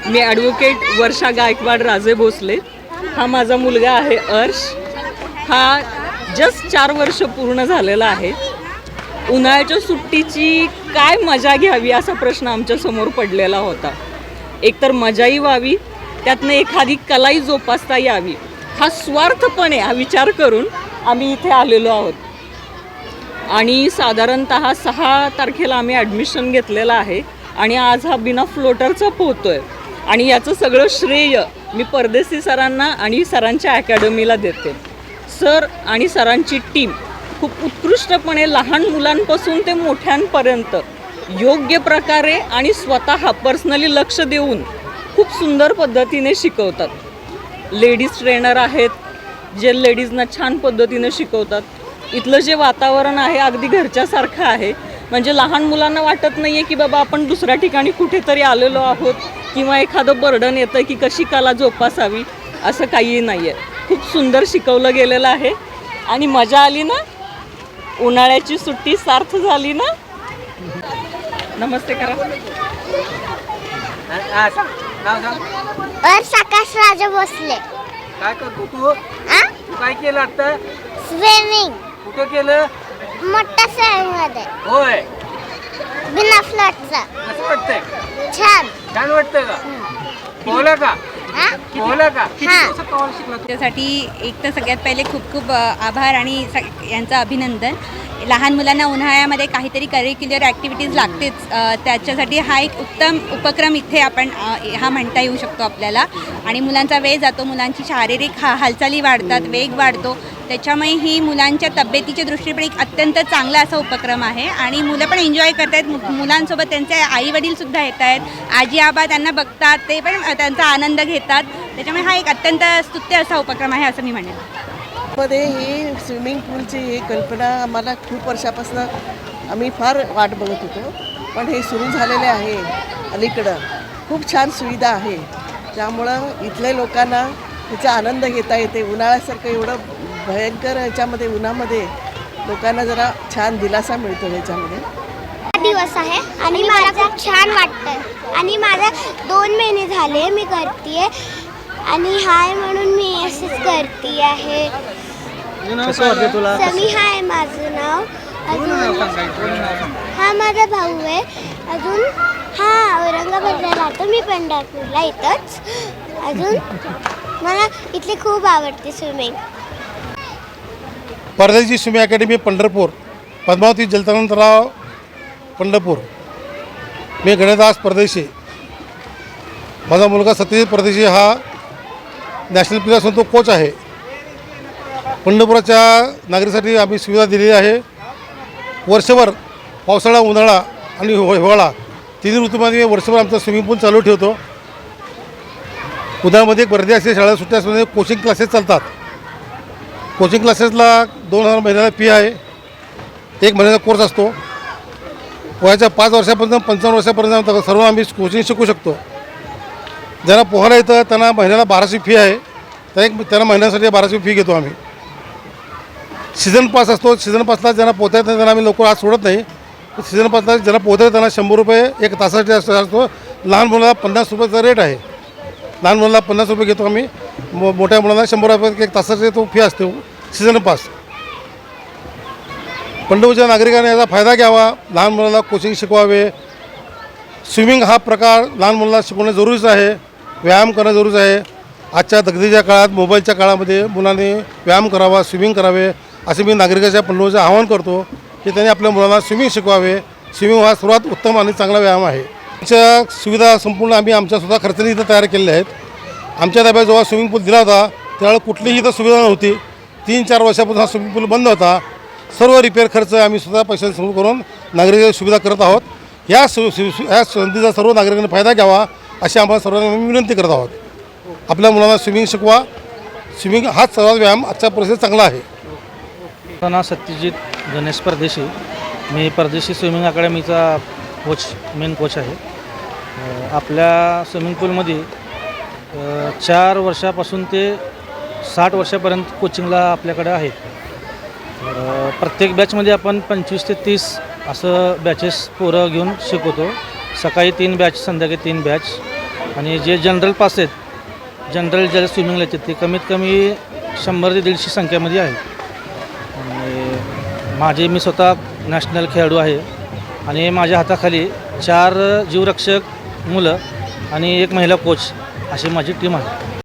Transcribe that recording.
मी advocate वर्षा गायकवाड राजे भोसले. हा माझा मुलगा आहे अर्श. हा जस्ट 4 वर्ष पूर्ण झालेला आहे. उन्हाळ्याच्या सुट्टीची काय मजा घ्यावी असा प्रश्न आमच्यासमोर पडलेला होता. एकतर मजाही व्हावी, त्यातनं एखादी कलाही जोपासता यावी, हा स्वार्थपणे हा विचार करून आम्ही इथे आलेलो आहोत. आणि साधारणतः 6 तारखेला आम्ही ॲडमिशन घेतलेलं आहे आणि आज हा बिना फ्लोटरचा पोहतो आहे. आणि याचं सगळं श्रेय मी परदेशी सरांना आणि सरांच्या अकॅडमीला देते. सर आणि सरांची टीम खूप उत्कृष्टपणे लहान मुलांपासून ते मोठ्यांपर्यंत योग्य प्रकारे आणि स्वतः पर्सनली लक्ष देऊन खूप सुंदर पद्धतीने शिकवतात. लेडीज ट्रेनर आहेत जे लेडीजना छान पद्धतीने शिकवतात. इथलं जे वातावरण आहे अगदी घरच्यासारखं आहे. म्हणजे लहान मुलांना वाटत नाही आहे की बाबा आपण दुसऱ्या ठिकाणी कुठेतरी आलेलो आहोत किंवा एखादं बर्डन येतं की कशी कला जोपासावी, असं काहीही नाही आहे. खूप सुंदर शिकवलं गेलेलं आहे आणि मजा आली ना. उन्हाळ्याची सुट्टी सार्थ झाली ना. नमस्ते करा. आकाश राजे भोसले. काय करतो तू? तू काय केलं आता? स्विमिंग. कुठं केलं? मोठ्या स्विमिंग मध्ये. होय. बिना फ्लॅटचा. कसं वाटतंय? छान. छान वाटतंय का? पोहला का? पोहला का? त्यासाठी एक तर सगळ्यात पहिले खूप खूप आभार आणि यांचं अभिनंदन. लहान मुलांना उन्हाळ्यामध्ये काहीतरी करिक्युलर ॲक्टिव्हिटीज लागतेच, त्याच्यासाठी हा एक उत्तम उपक्रम इथे आपण हा म्हणता येऊ शकतो आपल्याला. आणि मुलांचा वेळ जातो, मुलांची शारीरिक हालचाली वाढतात, वेग वाढतो. त्याच्यामुळे ही मुलांच्या तब्येतीच्या दृष्टीने एक अत्यंत चांगला असा उपक्रम आहे आणि मुलं पण एन्जॉय करत आहेत. मुलांसोबत त्यांचे आईवडील सुद्धा येत आहेत, आजी आबा त्यांना बघतात, ते पण त्यांचा आनंद घेतात. त्याच्यामुळे हा एक अत्यंत स्तुत्य असा उपक्रम आहे असं मी म्हणेन. मध्ये ही स्विमिंग पूलची ही कल्पना आम्हाला खूप वर्षापासून आम्ही फार वाट बघत होतो, पण हे सुरू झालेले आहे अलीकडं. खूप छान सुविधा आहे, त्यामुळं इथल्या लोकांना त्याचा आनंद घेता येते. उन्हाळ्यासारखं एवढं भयंकर ह्याच्यामध्ये उन्हामध्ये लोकांना जरा छान दिलासा मिळतो ह्याच्यामध्ये. दिवस आहे आणि मला खूप छान वाटतंय आणि माझा 2 महिने झाले मी करते आणि हाय म्हणून मी असंच करते आहे. समी हाय माझं नाव. अजून हा माझा भाऊ आहे. अजून हा औरंगाबादला राहतो, मी पंढरपूरला इथंच. अजून मला इथली खूप आवडते स्विमिंग. परदेशी स्विमिंग अकॅडमी पंढरपूर, पद्मावती जलतरण तलाव पंढरपूर. मी गणेशदास परदेशी. माझा मुलगा सत्यजित परदेशी हा नॅशनल प्लेअर असून तो कोच आहे. पंढरपुराच्या नागरिकांसाठी आम्ही सुविधा दिलेली आहे. वर्षभर पावसाळा, उन्हाळा आणि हिवाळा तिन्ही ऋतूमध्ये वर्षभर आमचा स्विमिंग पूल चालू ठेवतो. उन्हाळ्यामध्ये एक गर्दी असते, शाळा सुट्ट्या असल्यामुळे कोचिंग क्लासेस चालतात. कोचिंग क्लासेसला 2000 महिन्याला फी आहे. 1 महिन्याचा कोर्स असतो. वयाच्या 5 वर्षापर्यंत 55 वर्षापर्यंत सर्व आम्ही कोचिंग शिकू शकतो. ज्यांना पोहायला येतं त्यांना महिन्याला 1200 फी आहे. त्यांना महिन्यासाठी 1200 फी घेतो आम्ही. सीझन पास असतो. सीझन पासला ज्यांना पोहता येत नाही त्यांना आम्ही लवकर आज सोडत नाही. सीझन पासला ज्यांना पोहता येतं त्यांना 100 रुपये 1 तासासाठी असतो. लहान मुलाला 50 रुपयाचा रेट आहे. लहान मुलाला 50 रुपये घेतो आम्ही. मोठ्या मुलांना 100 रुपये 1 तासाची तो फी असतो सीझन पास. पंढरपूरच्या नागरिकांनी याचा फायदा घ्यावा. लहान मुलांना कोचिंग शिकवावे. स्विमिंग हा प्रकार लहान मुलांना शिकवणे जरुरीचं आहे. व्यायाम करणं जरुरीचं आहे. आजच्या दगदीच्या काळात, मोबाईलच्या काळामध्ये मुलांनी व्यायाम करावा, स्विमिंग करावे असे मी नागरिकाच्या पंढरपूरचं आवाहन करतो की त्यांनी आपल्या मुलांना स्विमिंग शिकवावे. स्विमिंग हा सर्वात उत्तम आणि चांगला व्यायाम आहे. आमच्या सुविधा संपूर्ण आम्ही आमच्या स्वतः खर्चाने इथं तयार केलेल्या आहेत. आमच्या ताब्यात जेव्हा स्विमिंग पूल दिला होता त्यावेळेला कुठलीही इथं सुविधा नव्हती. 3-4 वर्षापासून हा स्विमिंग पूल बंद होता. सर्व रिपेअर खर्च आम्ही स्वतः पैसे सुरू करून नागरिकांची सुविधा करत आहोत. या संधीचा सर्व नागरिकांनी फायदा घ्यावा अशी आम्हाला सर्वांना विनंती करत आहोत. आपल्या मुलांना स्विमिंग शिकवा. स्विमिंग हाच सर्वात व्यायाम आजच्या परिस्थितीत चांगला आहे. माझं नाव सत्यजित गणेश परदेशी. मी परदेशी स्विमिंग अकॅडमीचा मेन कोच आहे. आपल्या स्विमिंग पूलमध्ये 4 वर्षापासून ते 60 वर्षापर्यंत कोचिंगला आपल्याकडे आहेत. प्रत्येक बॅचमध्ये आपण 25 ते 30 असं बॅचेस पोरं घेऊन शिकवतो. सकाळी 3 बॅच, संध्याकाळी 3 बॅच. आणि जे जनरल पास आहेत, जनरल ज्याला स्विमिंगला येतात ते कमीत कमी 100 ते 150 संख्येमध्ये आहेत. आणि मी स्वतः नॅशनल खेळाडू आहे आणि माझ्या हाताखाली 4 जीवरक्षक मुलं आणि 1 महिला कोच अशी माझी टीम आहे.